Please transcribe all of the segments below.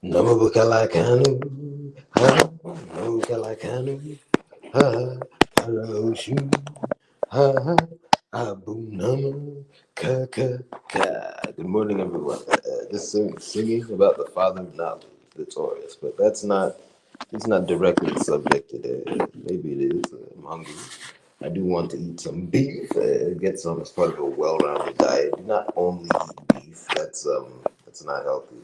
Namubukalakanu, ha, Namubukalakanu, ha, hello, shoe, ha, abu namu, ka. Good morning, everyone. Just singing about the father of knowledge, the Taurus, but it's not directly subject today. Maybe it is. I'm hungry. I do want to eat some beef. Get some as part of a well-rounded diet. Do not only eat beef. That's not healthy.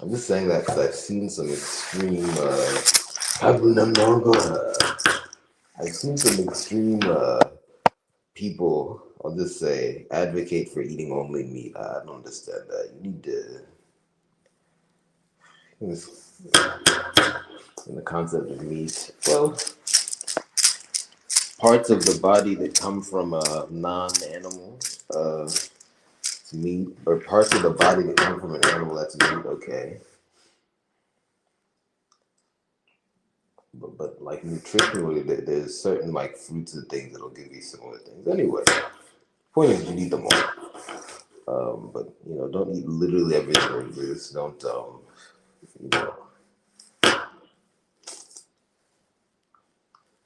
I'm just saying that because I've seen some extreme. I've seen some extreme people. I'll just say advocate for eating only meat. I don't understand that. You need to. In the concept of meat, well, parts of the body that come from a non-animal meat, or parts of the body that come from an animal that's meat. Okay, but like nutritionally, there's certain like fruits and things that'll give you similar things. Anyway, point is you need them all. But don't eat literally everything. Just don't. You know,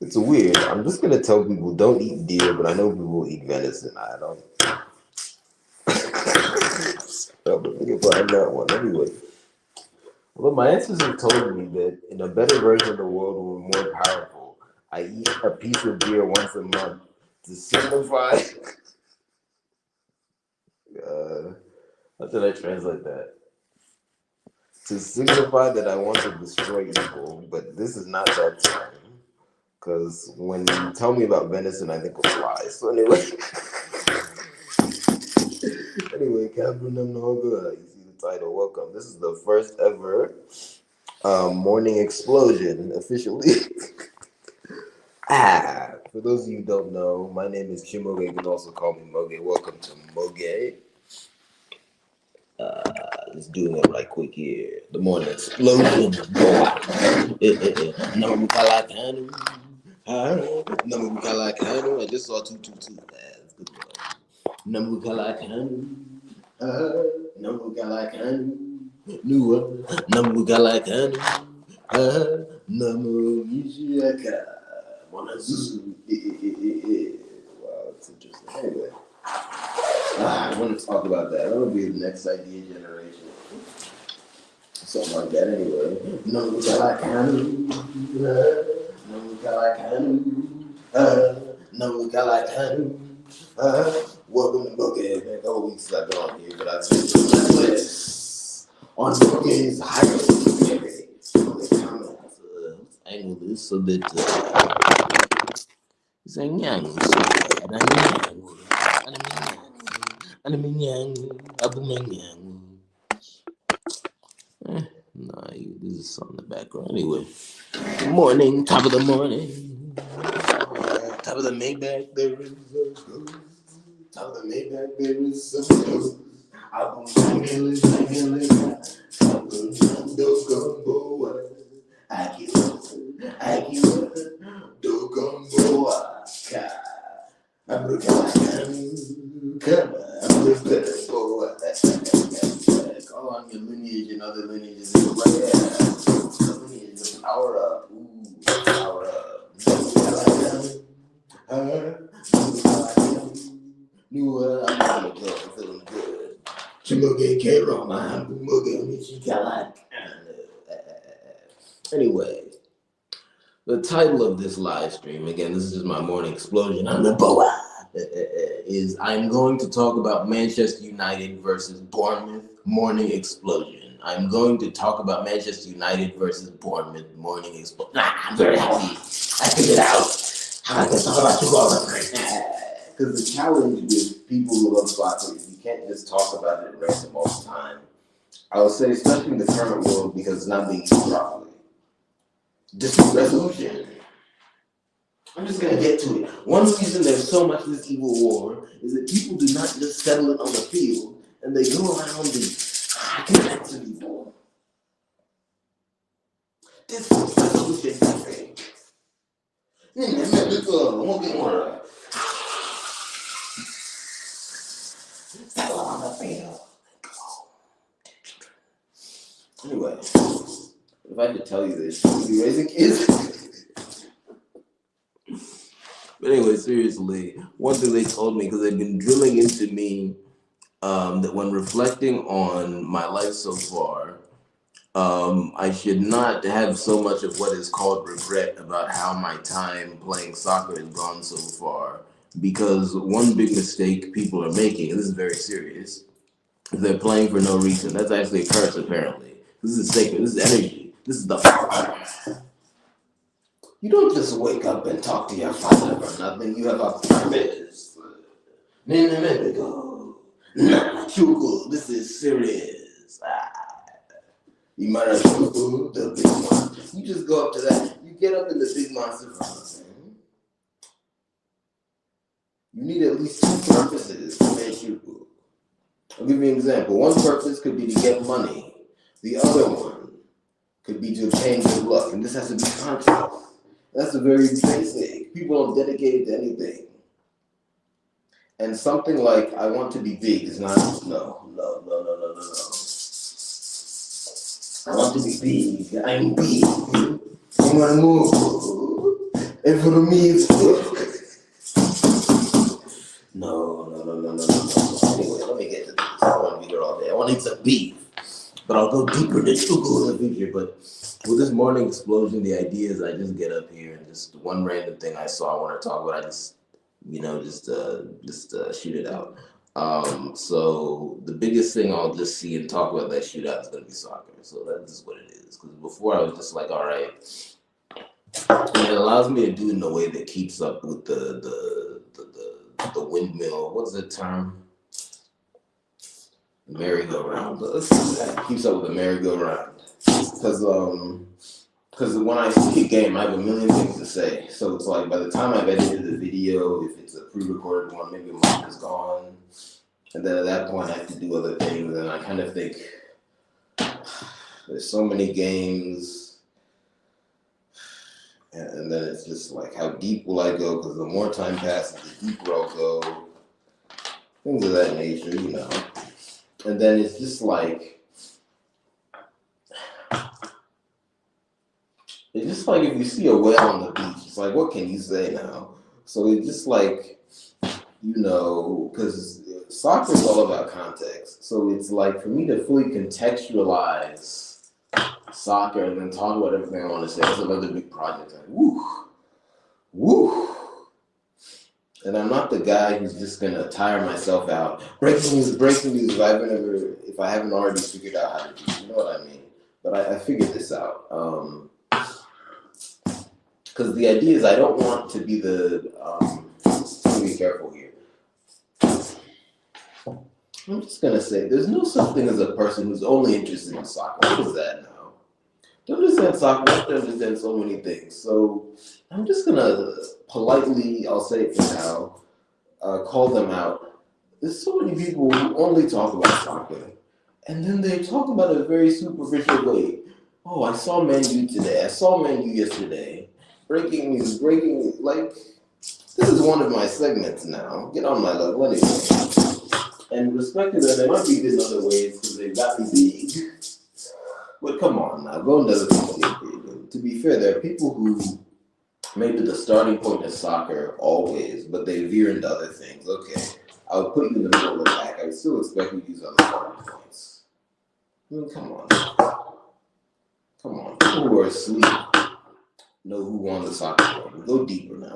it's weird. I'm just gonna tell people don't eat deer, but I know people eat venison. I don't. But think about that one anyway. Well, my ancestors told me that in a better version of the world, when we're more powerful, I eat a piece of deer once a month to signify. How did I translate that? To signify that I want to destroy evil, but this is not that time. Because when you tell me about venison, I think of flies. So anyway, Kabunam Noga, you see the title. Welcome. This is the first ever morning explosion officially. For those of you who don't know, my name is Chimoge. You can also call me Moge. Welcome to Moge. Let's do it right quick here. The morning explosion. Namukalakanu. I just saw 222. That's good. Namukalakanu. Namukalakanu. Namukalakanu. Namukalakanu. Wow, that's interesting. Anyway, I want to talk about that. I want to be the next idea generation. Something like that anyway. Welcome to Bookhead. Man, a couple weeks I've been on here, but I've been doing this on Bookhead's highway. Angle this so that saying yang nah, this is on the background anyway. Good morning, top of the morning. Top of the Maybach, there is a ghost. Top of the Maybach, there is a ghost. I'm going call on your lineage and other lineages. The lineage of power up. Ooh, power up. I'm feeling good. Chimuge Kero, my Anyway, the title of this live stream, again, this is my morning explosion. I'm the boa. Is I'm going to talk about Manchester United versus Bournemouth morning explosion. I'm going to talk about Manchester United versus Bournemouth morning explosion. I'm very happy. I figured out how I can talk about two balls. Because the challenge with people who love soccer is you can't just talk about it random all the time. I would say, especially in the current world, because it's not being used properly. Dispute resolution. I'm just gonna get to it. One reason there's so much of this evil war is that people do not just settle it on the field, and they go around the connect to people. Dispute resolution. Settle on the field. Anyway, if I could tell you this, would you be raising kids? But anyway, seriously, one thing they told me, because they've been drilling into me, that when reflecting on my life so far, I should not have so much of what is called regret about how my time playing soccer has gone so far. Because one big mistake people are making, and this is very serious, is they're playing for no reason. That's actually a curse, apparently. This is sacred. This is energy. This is the father. You don't just wake up and talk to your father for nothing. You have a purpose. This is serious. You might have the big one. You just go up to that. You get up in the big monster for nothing. You need at least two purposes to make you. I'll give you an example. One purpose could be to get money. The other one could be to obtain good luck. And this has to be conscious. That's a very basic. People don't dedicate it to anything. And something like, I want to be big is not, no. I want to be big. I'm big. I'm gonna move. And for me, it's no. Anyway, let me get to this. I want to be here all day. I want to eat some beef. But I'll go deeper than Google in the future. But with this morning explosion, the idea is I just get up here and just one random thing I saw I want to talk about. I just, shoot it out. So the biggest thing I'll just see and talk about that shootout is going to be soccer. So that's just what it is. Because before I was just like, all right. And it allows me to do it in a way that keeps up with the windmill. What's the term? Merry-go-round. Keeps up with the merry-go-round. Because when I see a game, I have a million things to say. So it's like by the time I've edited the video, if it's a pre-recorded one, maybe a month is gone. And then at that point, I have to do other things. And I kind of think there's so many games. And then it's just like, how deep will I go? Because the more time passes, the deeper I'll go. Things of that nature, And then it's just like, if you see a whale on the beach, it's like, what can you say now? So it's just like, because soccer is all about context. So it's like, for me to fully contextualize soccer and then talk about everything I want to say, that's another big project. Like, woo. And I'm not the guy who's just going to tire myself out. Breaking news, if I haven't already figured out how to do it, you know what I mean? But I figured this out. Because the idea is I don't want to be let me be careful here. I'm just going to say, there's no such thing as a person who's only interested in soccer. What is that now? To understand soccer, I have to understand so many things. So I'm just going to politely, I'll say it for now, call them out. There's so many people who only talk about soccer. And then they talk about it a very superficial way. Oh, I saw Man U today. I saw Man U yesterday. Breaking news, this is one of my segments now. Get on my level anyway. And respect to them, they might be good in other ways because they've got me big. But come on now, go and other people get big. To be fair, there are people who maybe the starting point is soccer always, but they veer into other things. Okay, I would put you in the middle of the pack. I would still expect you to use other starting points. I mean, come on. People who are asleep know who won the soccer game. Go deeper now.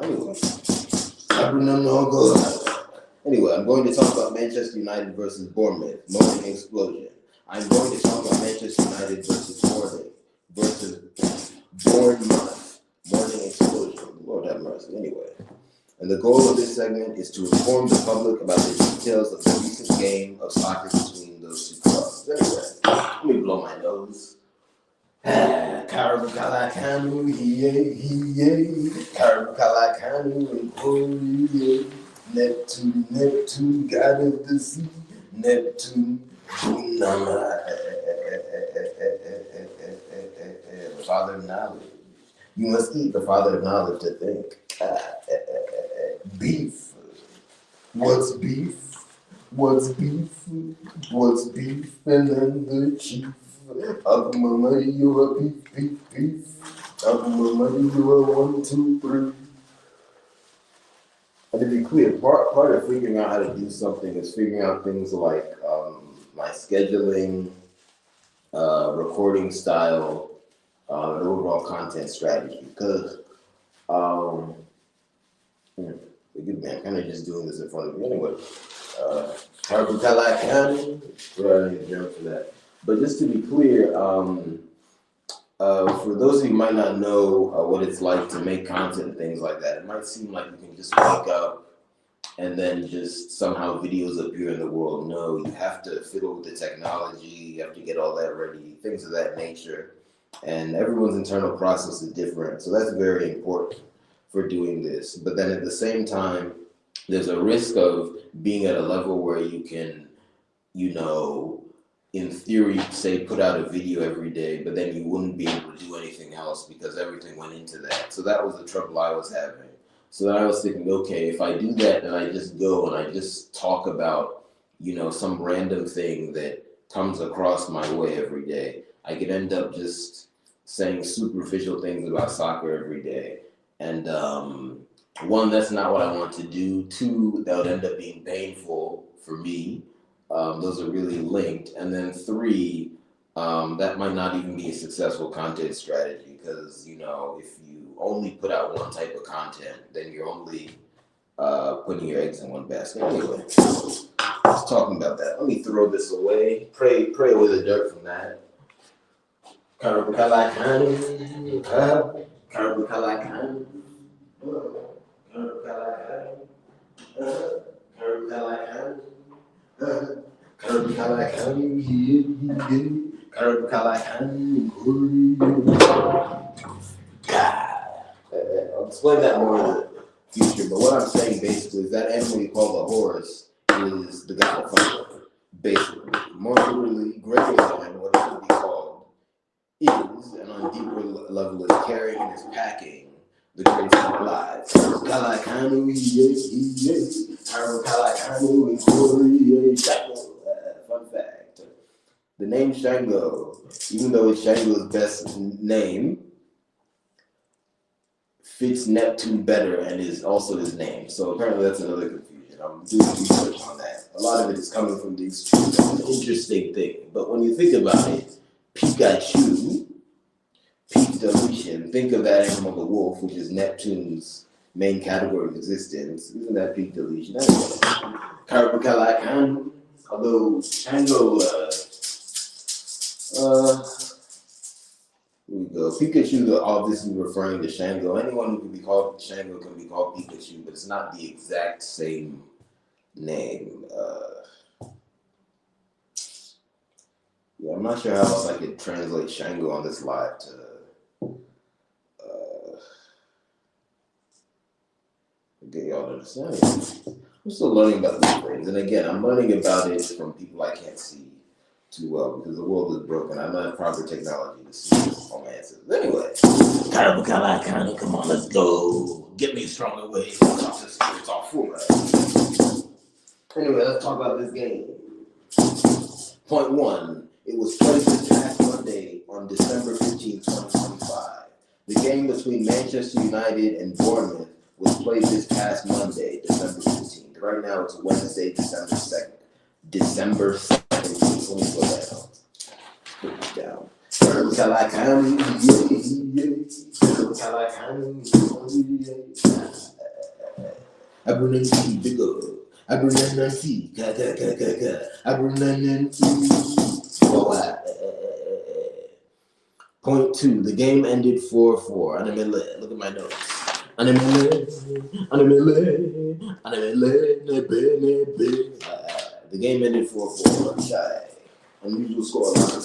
Anyway, I'm going to talk about Manchester United versus Bournemouth, morning explosion. I'm going to talk about Manchester United versus Bournemouth, morning explosion. Lord have mercy. Anyway, and the goal of this segment is to inform the public about the details of the recent game of soccer between those two clubs. Anyway, let me blow my nose. Karabukalakanu, Karabukalakanu, Neptune, God of the sea, Neptune, the father of knowledge. You must eat the father of knowledge to think. Beef. What's beef? And then the chief. Up my money, you a peace. Up my money, you a 1, 2, 3. And to be clear, part of figuring out how to do something is figuring out things like my scheduling, recording style, and overall content strategy. Because, forgive me, I'm kind of just doing this in front of you anyway. However, I can, we're not jump for that. But just to be clear, for those of you who might not know what it's like to make content and things like that, it might seem like you can just wake up and then just somehow videos appear in the world. No, you have to fiddle with the technology, you have to get all that ready, things of that nature. And everyone's internal process is different, so that's very important for doing this. But then at the same time, there's a risk of being at a level where you can, in theory, say put out a video every day, but then you wouldn't be able to do anything else because everything went into that. So that was the trouble I was having. So then I was thinking, okay, if I do that and I just go and I just talk about, some random thing that comes across my way every day, I could end up just saying superficial things about soccer every day. And one, that's not what I want to do. Two, that would end up being painful for me. Those are really linked. And then three, that might not even be a successful content strategy because, if you only put out one type of content, then you're only putting your eggs in one basket. Anyway, just talking about that. Let me throw this away. Pray away the dirt from that. I'll explain that more in the future, but what I'm saying basically is that animal you call the horse is the godfather, basically. More literally, greater than what it should be called is, and on a deeper level, is carrying and is packing the greatest of lives. Fun fact. The name Shango, even though it's Shango's best name, fits Neptune better and is also his name. So apparently that's another confusion. I'm doing research on that. A lot of it is coming from these two. An interesting thing. But when you think about it, Pikachu, peak deletion, think of that animal, the wolf, which is Neptune's main category of existence. Isn't that peak deletion? Anyway, although Shango, here we go. Pikachu, obviously referring to Shango. Anyone who can be called Shango can be called Pikachu, but it's not the exact same name. I'm not sure how else I could translate Shango on this live to get y'all to understand. I'm still learning about these things, and again, I'm learning about it from people I can't see too well because the world is broken. I don't have proper technology to see all my answers. Anyway, come on, let's go. Get me a stronger way. It's all full. Anyway, let's talk about this game. Point one, it was played this past Monday on December 15, 2025. The game between Manchester United and Bournemouth was played this past Monday, December 15th. Right now it's Wednesday, December 2nd. December 17th. Let me slow that down. Put this down. Point two, the game ended 4-4. Look at my notes. The game ended 4-4. Unusual score line.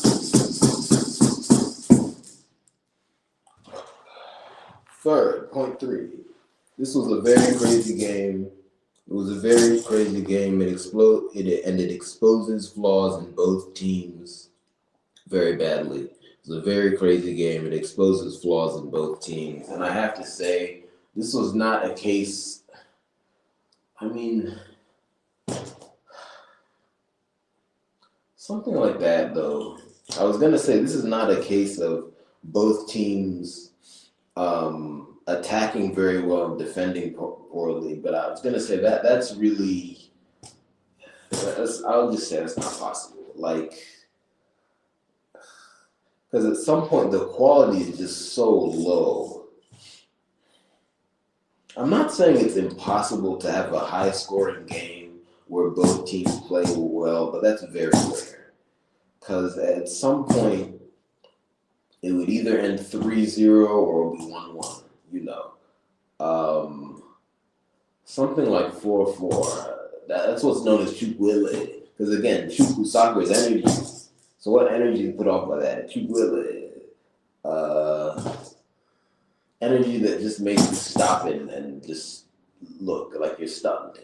Third, point three. This was a very crazy game. It was a very crazy game. It exposes flaws in both teams very badly. It was a very crazy game. It exposes flaws in both teams. And I have to say, this was not a case. Something like that, though. I was gonna say this is not a case of both teams attacking very well and defending poorly, but I was gonna say that I'll just say that's not possible. Like, because at some point the quality is just so low. I'm not saying it's impossible to have a high scoring game where both teams play well, but that's very rare. Because at some point it would either end 3-0 or it'll be 1-1, you know. Um, Something like 4-4. That's what's known as chukwile. Because again, chukwu soccer is energy. So what energy is put off by that? Chukwile. Energy that just makes you stop and just look like you're stunned.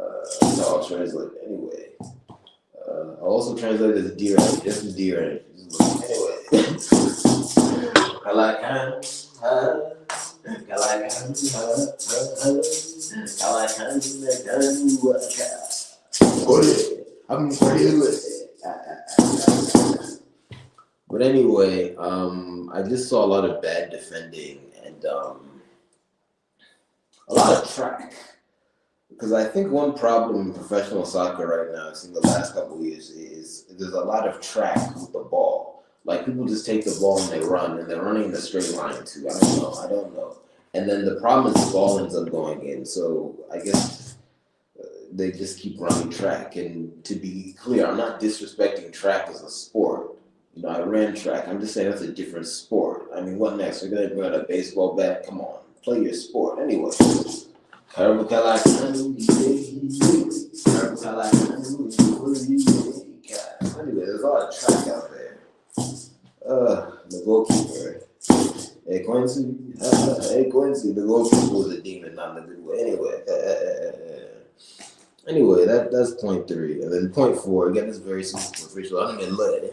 So I'll translate anyway. I'll also translate as deer energy. This is deer energy. Anyway. Kalakan. But anyway, I just saw a lot of bad defending and a lot of track. Because I think one problem in professional soccer right now, I've seen the last couple of years, is there's a lot of track with the ball. Like people just take the ball and they run, and they're running in a straight line too. I don't know. And then the problem is the ball ends up going in. So I guess they just keep running track. And to be clear, I'm not disrespecting track as a sport. You know, I ran track. I'm just saying that's a different sport. I mean, what next? We're going to bring out a baseball bat? Come on, play your sport. Anyway. Anyway, there's a lot of track out there. The goalkeeper. Hey Quincy, the goalkeeper was a demon, not in a good way. Anyway, that's point 3. And then point 4, again, this is very superficial. I don't even let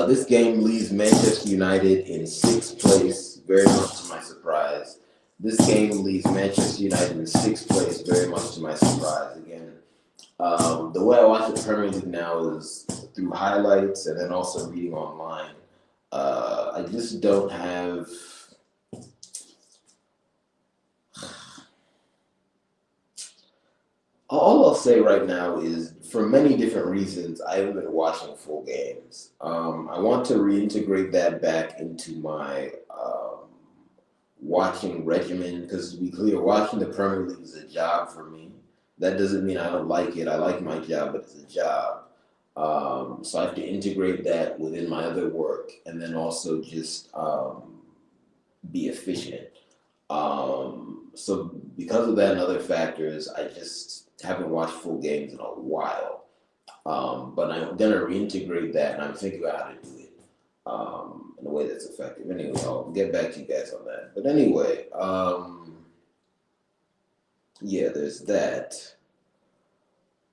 this game leaves Manchester United in 6th place, very much to my surprise. This game leaves Manchester United in 6th place, very much to my surprise. Again, the way I watch the Premier League now is through highlights and then also reading online. I just don't have. All I'll say right now is, for many different reasons, I haven't been watching full games. I want to reintegrate that back into my watching regimen, because to be clear, watching the Premier League is a job for me. That doesn't mean I don't like it. I like my job, but it's a job. So I have to integrate that within my other work and then also just be efficient. So because of that and other factors, I just haven't watched full games in a while. But I'm going to reintegrate that, and I'm thinking about how to do it in a way that's effective. Anyway, I'll get back to you guys on that. But anyway, yeah, there's that.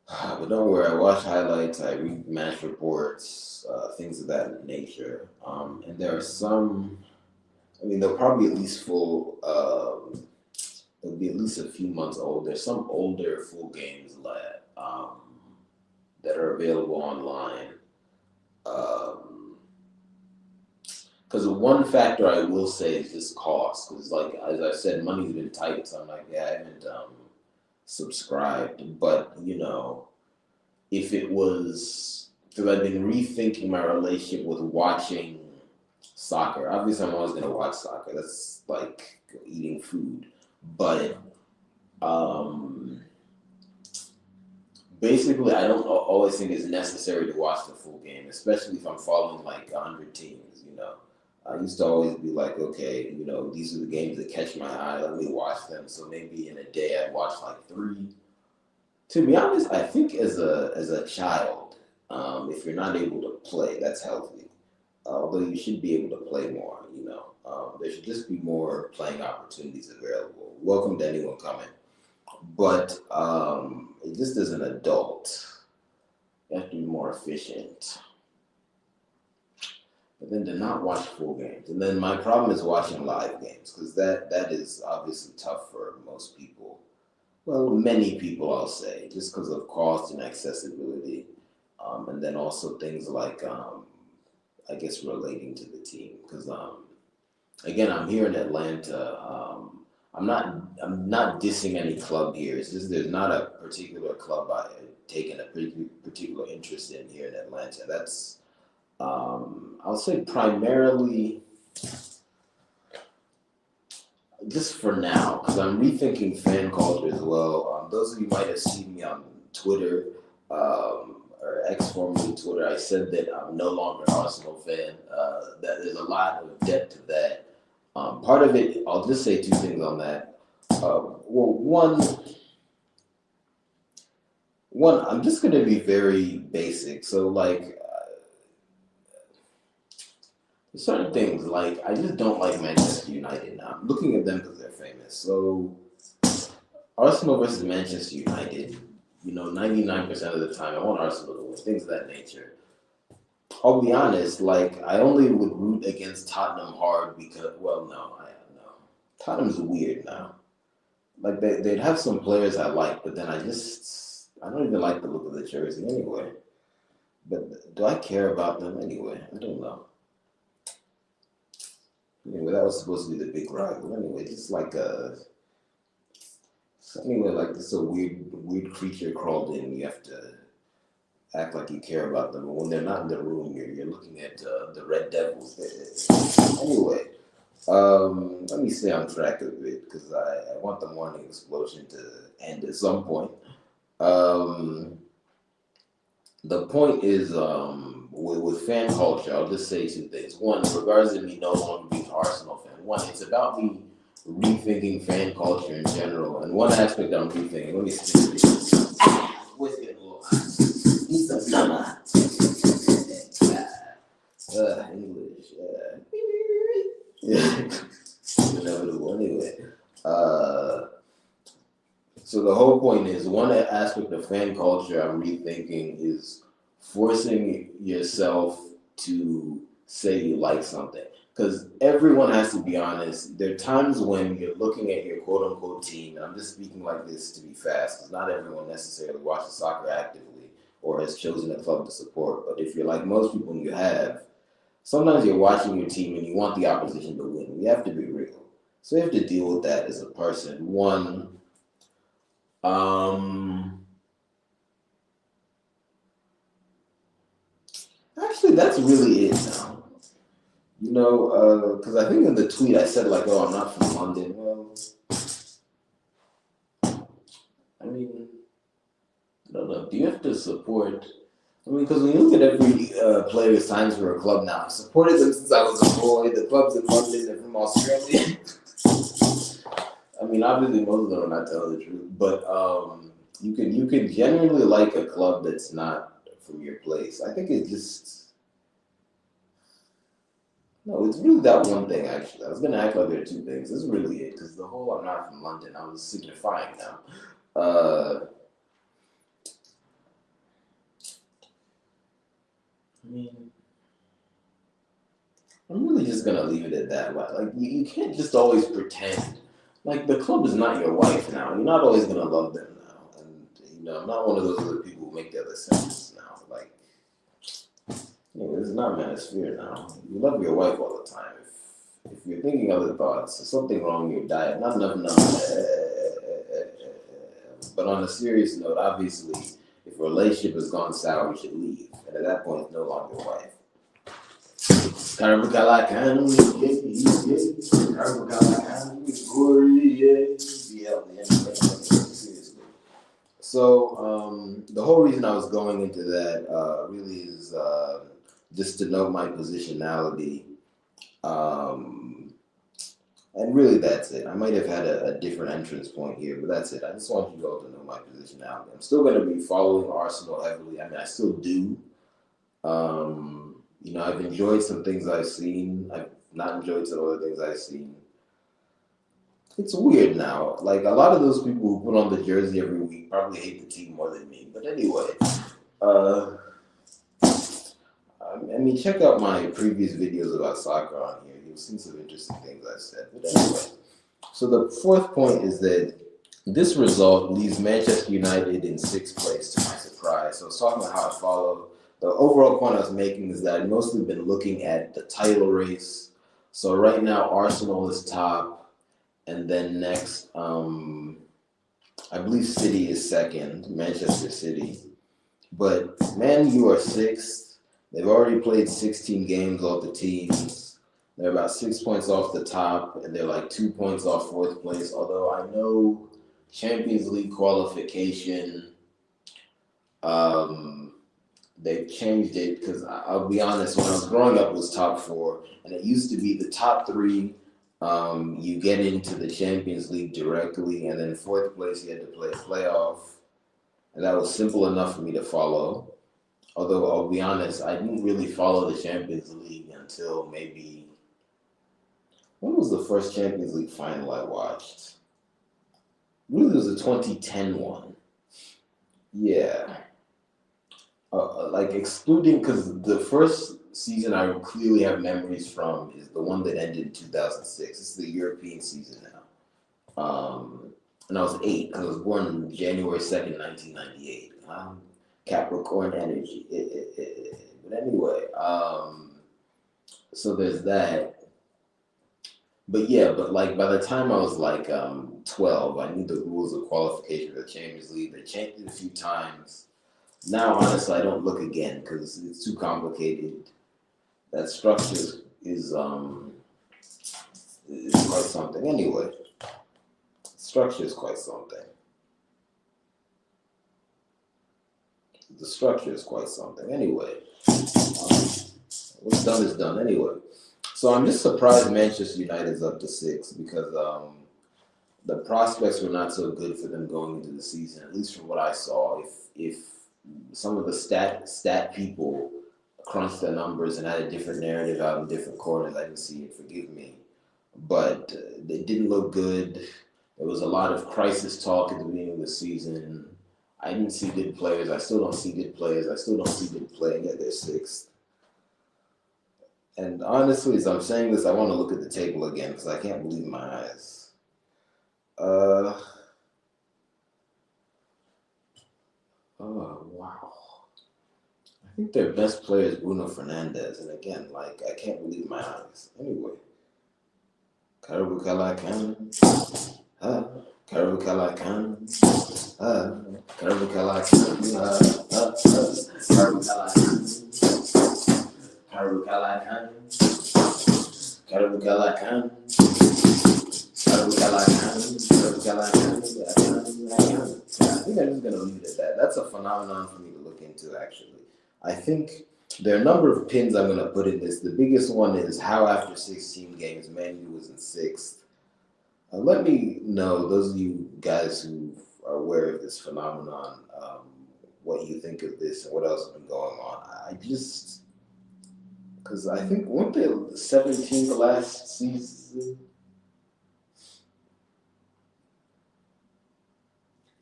But don't worry, I watch highlights, I read match reports, things of that nature. And there are some, I mean, they'll probably at least they'll be at least a few months old. There's some older full games that are available online. Because one factor I will say is just cost. Because, like, as I said, money's been tight, so I'm like, yeah, I haven't subscribed. But, you know, if it was, because I've been rethinking my relationship with watching soccer. Obviously, I'm always going to watch soccer. That's like eating food. But basically, I don't always think it's necessary to watch the full game, especially if I'm following like 100 teams, you know. I used to always be like, okay, you know, these are the games that catch my eye. Let me watch them. So maybe in a day I'd watch like 3. To be honest, I think as a child, if you're not able to play, that's healthy. Although you should be able to play more, you know. There should just be more playing opportunities available. Welcome to anyone coming. But just as an adult, you have to be more efficient. But then to not watch full games. And then my problem is watching live games, because that is obviously tough for most people. well, many people, I'll say, just because of cost and accessibility, and then also things like, I guess, relating to the team. Because again, I'm here in Atlanta. I'm not dissing any club here. It's just there's not a particular club I taken a particular interest in here in Atlanta. That's I'll say primarily just for now, because I'm rethinking fan culture as well. Those of you might have seen me on Twitter, or X formerly Twitter. I said that I'm no longer an Arsenal fan. That there's a lot of depth to that. Part of it, I'll just say two things on that. Well, one, I'm just going to be very basic. So, like, certain things, like, I just don't like Manchester United now. I'm looking at them because they're famous. So, Arsenal versus Manchester United, 99% of the time, I want Arsenal to win, things of that nature. I'll be honest, like, I only would root against Tottenham hard because, well, no. Tottenham's weird now. Like, they'd have some players I like, but then I don't even like the look of the jersey anyway. But do I care about them anyway? I don't know. Anyway, that was supposed to be the big rival. Anyway, just like like this a weird creature crawled in. You have to act like you care about them. But when they're not in the room, you're looking at the Red Devils. Anyway, let me stay on track a bit because I want the morning explosion to end at some point. The point is, with fan culture, I'll just say two things. One, regardless of me no longer being an Arsenal fan, one, it's about me rethinking fan culture in general. And one aspect I'm rethinking, let me see this. What's getting a little hot? Need some number. English. Yeah. Inevitable. Anyway. So the whole point is, one aspect of fan culture I'm rethinking is forcing yourself to say you like something. Because everyone has to be honest. There are times when you're looking at your quote unquote team, and I'm just speaking like this to be fast, because not everyone necessarily watches soccer actively or has chosen a club to support. But if you're like most people and you have, sometimes you're watching your team and you want the opposition to win. You have to be real. So you have to deal with that as a person. One, actually, that's really it now. Because I think in the tweet I said, like, oh, I'm not from London. Well, I mean, I don't know. Do you have to support? I mean, because when you look at every player who signs for a club now, I've supported them since I was a boy. The club's in London, they're from Australia. I mean, obviously, most of them are not telling the truth, but you can genuinely like a club that's not from your place. I think it's just. No, it's really that one thing, actually. I was going to act like there are two things. This is really it, because the whole I'm not from London, I was signifying now. I mean, I'm really just going to leave it at that. Like you can't just always pretend. Like, the club is not your wife now. You're not always going to love them now. And, I'm not one of those other people who make the other sentences now. Like, this is not manosphere now. You love your wife all the time. If you're thinking other thoughts, there's something wrong with your diet. Not enough. But on a serious note, obviously, if a relationship has gone sour, you should leave. And at that point, it's no longer your wife. So the whole reason I was going into that really is just to note my positionality. And really, that's it. I might have had a different entrance point here, but that's it. I just want you all to know my positionality. I'm still going to be following Arsenal heavily. I mean, I still do. I've enjoyed some things I've seen. I've not enjoyed some other things I've seen. It's weird now. Like, a lot of those people who put on the jersey every week probably hate the team more than me. But anyway, I mean, check out my previous videos about soccer on here. You'll see some interesting things I've said. But anyway, so the fourth point is that This result leaves Manchester United in sixth place to my surprise. So I was talking about how I follow. The overall point I was making is that I've mostly been looking at the title race. So right now Arsenal is top, and then next, I believe City is second, Manchester City. But Man U are sixth. They've already played 16 games off the teams. They're about 6 points off the top, and they're like 2 points off fourth place. Although I know Champions League qualification, um, they've changed it because I'll be honest, when I was growing up, it was top four, and it used to be the top three. You get into the Champions League directly, and then fourth place you had to play a playoff, and that was simple enough for me to follow. Although I'll be honest, I didn't really follow the Champions League until maybe when was the first Champions League final I watched? I believe it was the 2010 one. Yeah. Like excluding, because the first season I clearly have memories from is the one that ended in 2006. It's the European season now. And I was 8 because I was born on January 2nd, 1998. Capricorn energy. But anyway, so there's that. But yeah, but like by the time I was like 12, I knew the rules of qualification for the Champions League. They changed it a few times. Now, honestly, I don't look again because it's too complicated. That structure is quite something. Anyway, structure is quite something. The structure is quite something. Anyway, what's done is done. Anyway, so I'm just surprised Manchester United is up to 6 because the prospects were not so good for them going into the season, at least from what I saw. If some of the stat people crunched the numbers and had a different narrative out in different corners, I didn't see it. Forgive me, but they didn't look good. There was a lot of crisis talk at the beginning of the season. I didn't see good players. I still don't see good players. I still don't see good play, yet they're 6th. And honestly, as I'm saying this, I want to look at the table again because I can't believe my eyes. Oh, wow. I think their best player is Bruno Fernandes. And again, like, I can't believe my eyes. Anyway. Karibu Kalakan. Karibu Kalakan. Karibu Kalakan. Karibu Kalakan. Karibu Kalakan. Karibu Kalakan. Karibu Kalakan. Karibu Kalakan. I think I'm just going to leave it at that. That's a phenomenon for me to look into, actually. I think there are a number of pins I'm going to put in this. The biggest one is how after 16 games, Man U was in 6th. Let me know, those of you guys who are aware of this phenomenon, what you think of this and what else has been going on. Because I think, weren't they 17th last season?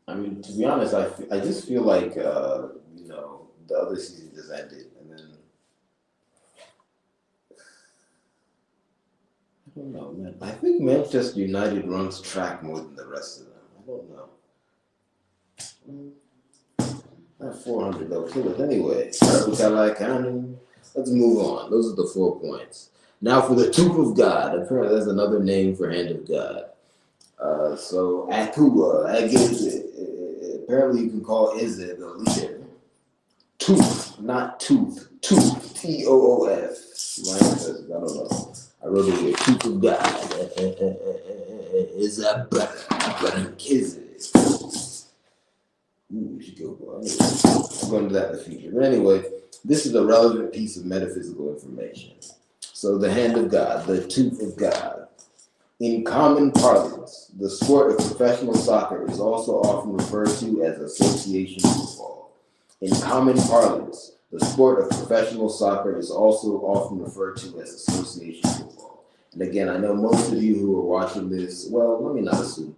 I mean, to be honest, I just feel like, the other season just ended. And then, I don't know, man. I think Manchester United runs track more than the rest of them. I don't know. Not 400, though. Kill it anyway. Let's move on. Those are the 4 points. Now for the Tooth of God. Apparently, that's another name for Hand of God. So Akua, apparently you can call Izzy the leader. Tooth, not tooth. Tooth, Toof. I don't know. I wrote it here. Tooth of God is a better kiss. Ooh, she go for it. I'll go into that in the future. But anyway, this is a relevant piece of metaphysical information. So the hand of God, the tooth of God. In common parlance, the sport of professional soccer is also often referred to as association football. In common parlance, the sport of professional soccer is also often referred to as association football. And again, I know most of you who are watching this, well, let me not assume,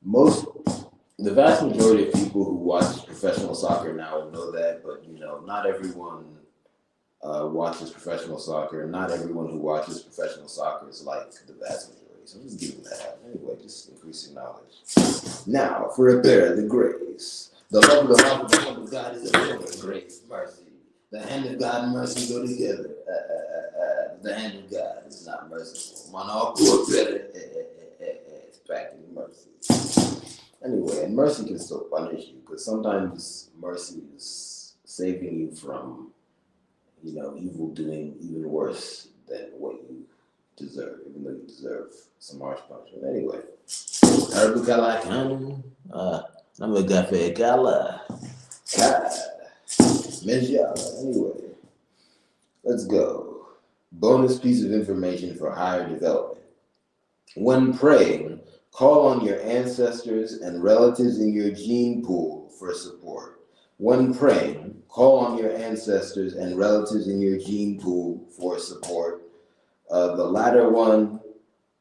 the vast majority of people who watch professional soccer now know that, but not everyone watches professional soccer. Not everyone who watches professional soccer is like the vast majority. So let's give him that. Anyway, just increasing knowledge. Now, for a bear, the grace. The love of the heart of the hand of God is a bear, grace, mercy. The hand of God and mercy go together. The hand of God is not merciful. Monarch or better. It's practicing mercy. Anyway, and mercy can still punish you because sometimes mercy is saving you from, evil doing even worse than what you deserve, even though you deserve some harsh punishment. Anyway, Arabukala Kanu, Namagafe Gala, God, Menjala. Anyway, let's go. Bonus piece of information for higher development. When praying, call on your ancestors and relatives in your gene pool for support. When praying, call on your ancestors and relatives in your gene pool for support. The latter one,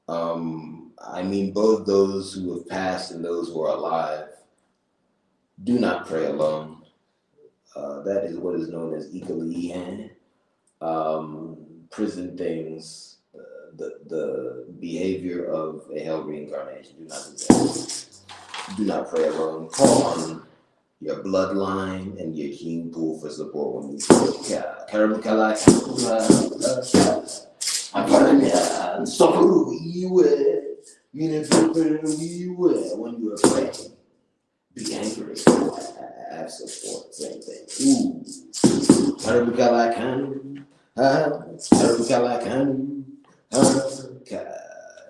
I mean both those who have passed and those who are alive. Do not pray alone. That is what is known as Ikalihan. Prison things, the behavior of a hell reincarnation. Do not do that. Do not pray alone. Call on your bloodline and your gene pool for support when you pray. When you are praying, be angry. Have support. Same thing. Ooh.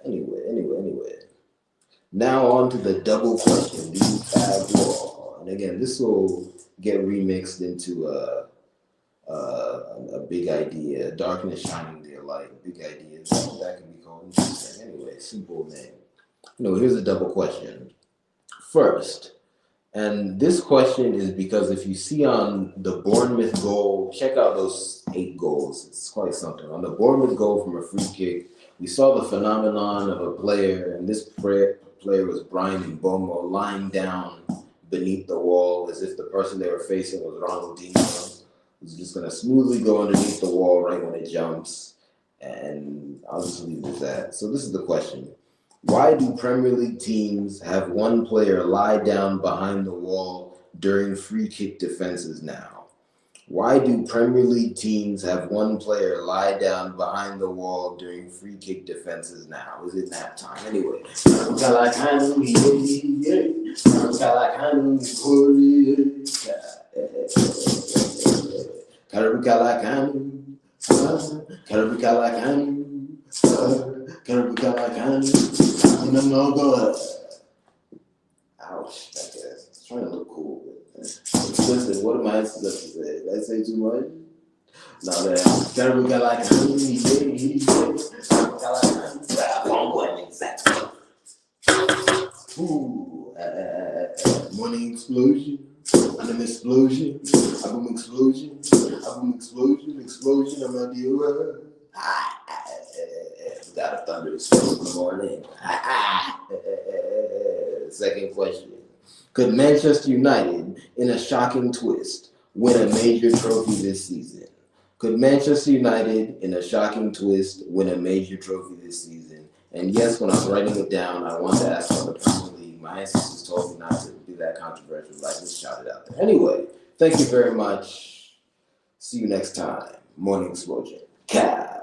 Anyway. Now on to the double question. Do you have law? And again, this will get remixed into a big idea. Darkness shining their light. Big ideas. That can be called interesting. Anyway, simple name. Here's a double question. First, and this question is because if you see on the Bournemouth goal, check out those 8 goals. It's quite something. On the Bournemouth goal from a free kick, we saw the phenomenon of a player, and this player was Brian Mbomo, lying down beneath the wall as if the person they were facing was Ronaldinho, who's just going to smoothly go underneath the wall right when it jumps. And I'll just leave it at that. So this is the question. Why do Premier League teams have one player lie down behind the wall during free kick defenses now? Why do Premier League teams have one player lie down behind the wall during free kick defenses now? Is it nap time? Anyway. Ouch, I guess. It's trying to look cool. Listen, what am I supposed to say? Did I say too much? No, that. Morning explosion. An explosion. Explosion. I'm not the got a thunder explosion in the morning. Second question. Could Manchester United, in a shocking twist, win a major trophy this season? Could Manchester United, in a shocking twist, win a major trophy this season? And yes, when I was writing it down, I wanted to ask on the Premier League. My ancestors told me not to be that controversial, but I just shouted out there. Anyway, thank you very much. See you next time. Morning explosion. Cat.